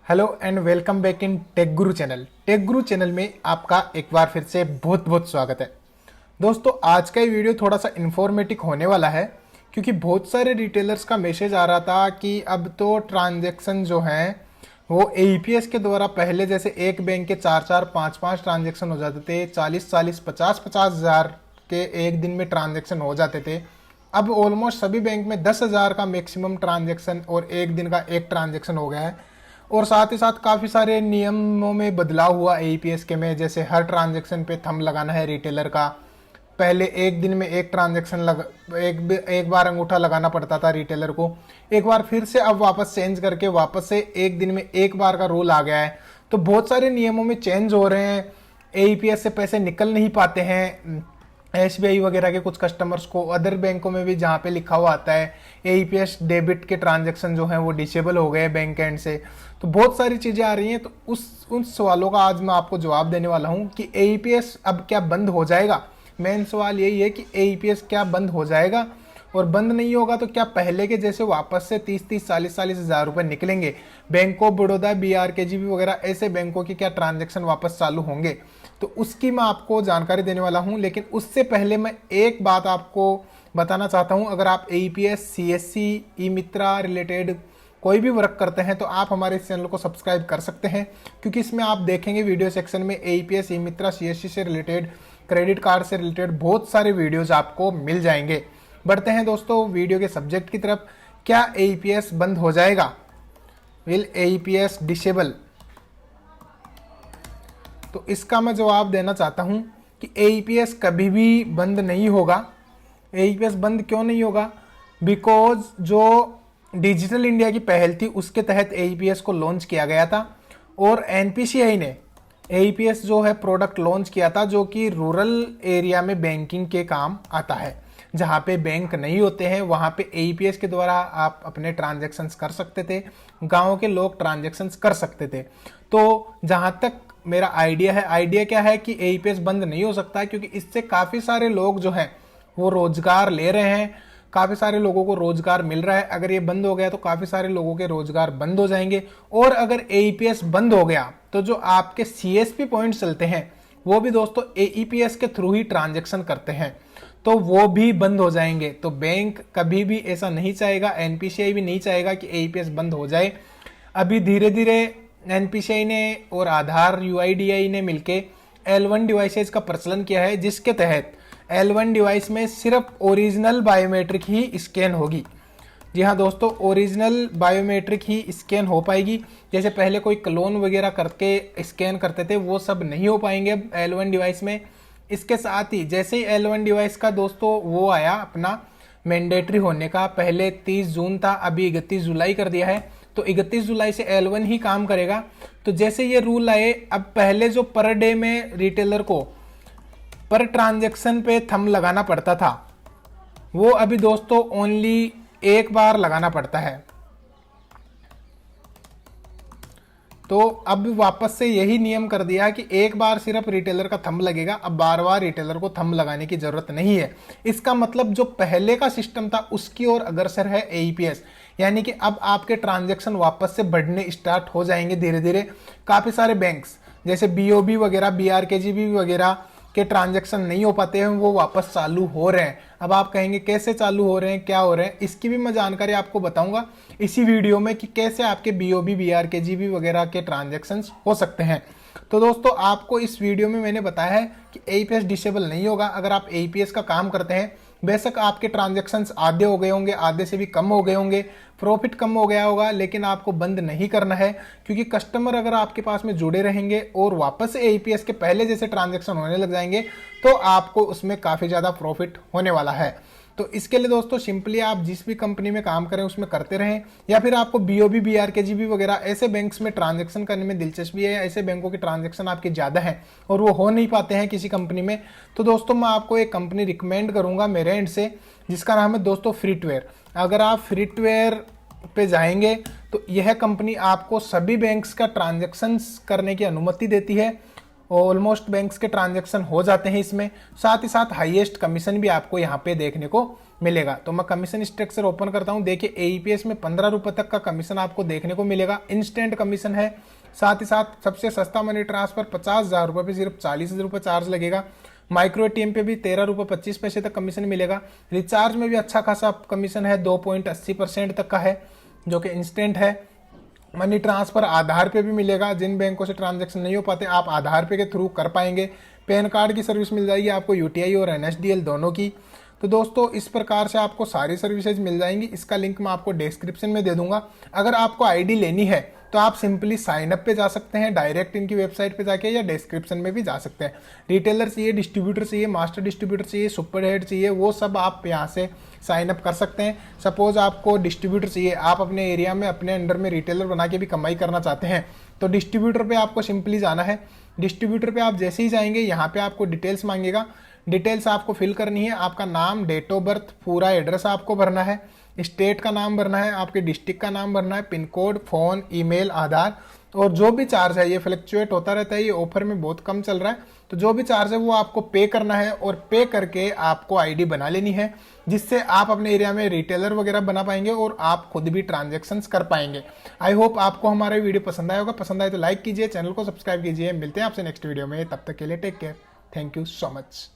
Hello and welcome back in tech guru channel. Tech guru channel में आपका एक बार फिर से बहुत बहुत स्वागत है। दोस्तों, आज का ये वीडियो थोड़ा सा इन्फॉर्मेटिव होने वाला है क्योंकि बहुत सारे रिटेलर्स का मैसेज आ रहा था कि अब तो ट्रांजैक्शन जो हैं वो एईपीएस के द्वारा पहले जैसे एक बैंक के 4-4, 5-5 ट्रांजैक्शन हो जाते थे, 40-40, 50-50 हज़ार के एक दिन में ट्रांजैक्शन हो जाते थे। अब ऑलमोस्ट सभी बैंक में 10,000 का मैक्सिमम ट्रांजैक्शन और एक दिन का एक ट्रांजैक्शन हो गया है। और साथ ही साथ काफ़ी सारे नियमों में बदलाव हुआ एईपीएस के में, जैसे हर ट्रांजैक्शन पे थंब लगाना है रिटेलर का। पहले एक दिन में एक ट्रांजैक्शन एक बार अंगूठा लगाना पड़ता था रिटेलर को, एक बार फिर से अब वापस चेंज करके वापस से एक दिन में एक बार का रूल आ गया है। तो बहुत सारे नियमों में चेंज हो रहे हैं। एईपीएस से पैसे निकल नहीं पाते हैं एसबीआई वगैरह के कुछ कस्टमर्स को। अदर बैंकों में भी जहाँ पे लिखा हुआ आता है एईपीएस डेबिट के ट्रांजैक्शन जो हैं वो डिसेबल हो गए बैंक एंड से। तो बहुत सारी चीज़ें आ रही हैं। तो उन सवालों का आज मैं आपको जवाब देने वाला हूँ कि एईपीएस अब क्या बंद हो जाएगा। मेन सवाल यही है कि एईपीएस क्या बंद हो जाएगा, और बंद नहीं होगा तो क्या पहले के जैसे वापस से 30-30, 40-40 हज़ार रुपये निकलेंगे। बैंक ऑफ बड़ौदा, बीआरकेजीबी वगैरह ऐसे बैंकों के क्या ट्रांजैक्शन वापस चालू होंगे, तो उसकी मैं आपको जानकारी देने वाला हूं। लेकिन उससे पहले मैं एक बात आपको बताना चाहता हूं। अगर आप एईपीएस, सीएससी, ई मित्रा रिलेटेड कोई भी वर्क करते हैं तो आप हमारे इस चैनल को सब्सक्राइब कर सकते हैं, क्योंकि इसमें आप देखेंगे वीडियो सेक्शन में एईपीएस, ई मित्रा, सीएससी से रिलेटेड, क्रेडिट कार्ड से रिलेटेड बहुत सारे वीडियोज आपको मिल जाएंगे। बढ़ते हैं दोस्तों वीडियो के सब्जेक्ट की तरफ। क्या एईपीएस बंद हो जाएगा? Will AEPS disable? तो इसका मैं जवाब देना चाहता हूं कि एईपीएस कभी भी बंद नहीं होगा। एईपीएस बंद क्यों नहीं होगा? बिकॉज जो डिजिटल इंडिया की पहल थी उसके तहत एईपीएस को लॉन्च किया गया था, और एनपीसीआई ने एईपीएस जो है प्रोडक्ट लॉन्च किया था जो कि रूरल एरिया में बैंकिंग के काम आता है। जहाँ पे बैंक नहीं होते हैं वहाँ पे एईपीएस के द्वारा आप अपने ट्रांजैक्शंस कर सकते थे, गाँव के लोग ट्रांजैक्शंस कर सकते थे। तो जहाँ तक मेरा आइडिया क्या है कि एईपीएस बंद नहीं हो सकता, क्योंकि इससे काफ़ी सारे लोग जो हैं वो रोजगार ले रहे हैं, काफ़ी सारे लोगों को रोजगार मिल रहा है। अगर ये बंद हो गया तो काफ़ी सारे लोगों के रोजगार बंद हो जाएंगे। और अगर एईपीएस बंद हो गया तो जो आपके सीएसपी पॉइंट चलते हैं वो भी दोस्तों एईपीएस के थ्रू ही ट्रांजैक्शन करते हैं, तो वो भी बंद हो जाएंगे। तो बैंक कभी भी ऐसा नहीं चाहेगा, एनपीसीआई भी नहीं चाहेगा कि एईपीएस बंद हो जाए। अभी धीरे धीरे एनपीसीआई ने और आधार यूआईडीआई ने मिलके L1 डिवाइसेज का प्रचलन किया है, जिसके तहत L1 डिवाइस में सिर्फ ओरिजिनल बायोमेट्रिक ही स्कैन होगी। जी हाँ दोस्तों, ओरिजिनल बायोमेट्रिक ही स्कैन हो पाएगी। जैसे पहले कोई क्लोन वगैरह करके स्कैन करते थे वो सब नहीं हो पाएंगे L1 डिवाइस में। इसके साथ ही जैसे ही L1 डिवाइस का दोस्तों वो आया अपना मैंडेटरी होने का, पहले 30 जून था, अभी 31 जुलाई कर दिया है, तो 31 जुलाई से L1 ही काम करेगा। तो जैसे ये रूल आए, अब पहले जो पर डे में रिटेलर को पर ट्रांजैक्शन पे थंब लगाना पड़ता था वो अभी दोस्तों ओनली एक बार लगाना पड़ता है। तो अब वापस से यही नियम कर दिया कि एक बार सिर्फ रिटेलर का थंब लगेगा, अब बार बार रिटेलर को थंब लगाने की जरूरत नहीं है। इसका मतलब जो पहले का सिस्टम था उसकी ओर अग्रसर है एईपीएस, यानी कि अब आपके ट्रांजैक्शन वापस से बढ़ने स्टार्ट हो जाएंगे धीरे धीरे। काफी सारे बैंक्स जैसे बीओबी वगैरह, बीआरकेजीबी वगैरह के ट्रांजैक्शन नहीं हो पाते हैं वो वापस चालू हो रहे हैं। अब आप कहेंगे कैसे चालू हो रहे हैं, क्या हो रहे हैं, इसकी भी मैं जानकारी आपको बताऊंगा इसी वीडियो में कि कैसे आपके बीओबी, बीआरकेजीबी वगैरह के ट्रांजैक्शंस हो सकते हैं। तो दोस्तों, आपको इस वीडियो में मैंने बताया है कि एईपीएस डिसेबल नहीं होगा। अगर आप एईपीएस का काम करते हैं, बेशक आपके ट्रांजैक्शंस आधे हो गए होंगे, आधे से भी कम हो गए होंगे, प्रॉफिट कम हो गया होगा, लेकिन आपको बंद नहीं करना है, क्योंकि कस्टमर अगर आपके पास में जुड़े रहेंगे और वापस से एईपीएस के पहले जैसे ट्रांजैक्शन होने लग जाएंगे तो आपको उसमें काफ़ी ज़्यादा प्रॉफिट होने वाला है। तो इसके लिए दोस्तों सिंपली आप जिस भी कंपनी में काम करें उसमें करते रहें, या फिर आपको बीओबी, बीआरकेजीबी वगैरह ऐसे बैंक्स में ट्रांजैक्शन करने में दिलचस्पी है, ऐसे बैंकों के ट्रांजैक्शन आपके ज़्यादा हैं और वो हो नहीं पाते हैं किसी कंपनी में, तो दोस्तों मैं आपको एक कंपनी रिकमेंड करूंगा मेरे एंड से, जिसका नाम है दोस्तों फ्रीटवेयर। अगर आप फ्रीटवेयर पे जाएंगे तो यह कंपनी आपको सभी बैंक्स का ट्रांजैक्शंस करने की अनुमति देती है। ऑलमोस्ट बैंक्स के ट्रांजैक्शन हो जाते हैं इसमें, साथ ही साथ हाईएस्ट कमीशन भी आपको यहाँ पे देखने को मिलेगा। तो मैं कमीशन स्ट्रक्चर ओपन करता हूं। देखिए एईपीएस में 15 रुपए तक का कमीशन आपको देखने को मिलेगा, इंस्टेंट कमीशन है। साथ ही साथ सबसे सस्ता मनी ट्रांसफर 50,000 रुपए पे सिर्फ 40 रुपए चार्ज लगेगा। माइक्रो एटीएम पे भी 13 रुपए 25 पैसे तक कमीशन मिलेगा। रिचार्ज में भी अच्छा खासा कमीशन है, 2.80% तक का है जो कि इंस्टेंट है। मनी ट्रांसफर आधार पे भी मिलेगा, जिन बैंकों से ट्रांजैक्शन नहीं हो पाते आप आधार पे के थ्रू कर पाएंगे। पैन कार्ड की सर्विस मिल जाएगी आपको, यूटीआई और एनएसडीएल दोनों की। तो दोस्तों इस प्रकार से आपको सारी सर्विसेज मिल जाएंगी। इसका लिंक मैं आपको डिस्क्रिप्शन में दे दूंगा। अगर आपको आईडी लेनी है तो आप सिंपली साइन अप पे जा सकते हैं, डायरेक्ट इनकी वेबसाइट पे जाके, या डिस्क्रिप्शन में भी जा सकते हैं। रिटेलर चाहिए, डिस्ट्रीब्यूटर चाहिए, मास्टर डिस्ट्रीब्यूटर चाहिए, सुपर हेड चाहिए, वो सब आप यहाँ से साइन अप कर सकते हैं। सपोज आपको डिस्ट्रीब्यूटर चाहिए, आप अपने एरिया में अपने अंडर में रिटेलर बना के भी कमाई करना चाहते हैं, तो डिस्ट्रीब्यूटर पे आपको सिंपली जाना है। डिस्ट्रीब्यूटर पे आप जैसे ही जाएंगे यहाँ पे आपको डिटेल्स मांगेगा। डिटेल्स आपको फिल करनी है, आपका नाम, डेट ऑफ बर्थ, पूरा एड्रेस आपको भरना है, स्टेट का नाम भरना है, आपके डिस्ट्रिक्ट का नाम भरना है, पिन कोड, फोन, ईमेल, आधार, और जो भी चार्ज है ये फ्लक्चुएट होता रहता है, ये ऑफर में बहुत कम चल रहा है, तो जो भी चार्ज है वो आपको पे करना है। और पे करके आपको आईडी बना लेनी है, जिससे आप अपने एरिया में रिटेलर वगैरह बना पाएंगे और आप खुद भी ट्रांजेक्शन्स कर पाएंगे। आई होप आपको हमारा वीडियो पसंद आया होगा। पसंद आए तो लाइक कीजिए, चैनल को सब्सक्राइब कीजिए। मिलते हैं आपसे नेक्स्ट वीडियो में, तब तक के लिए take care, thank you so much.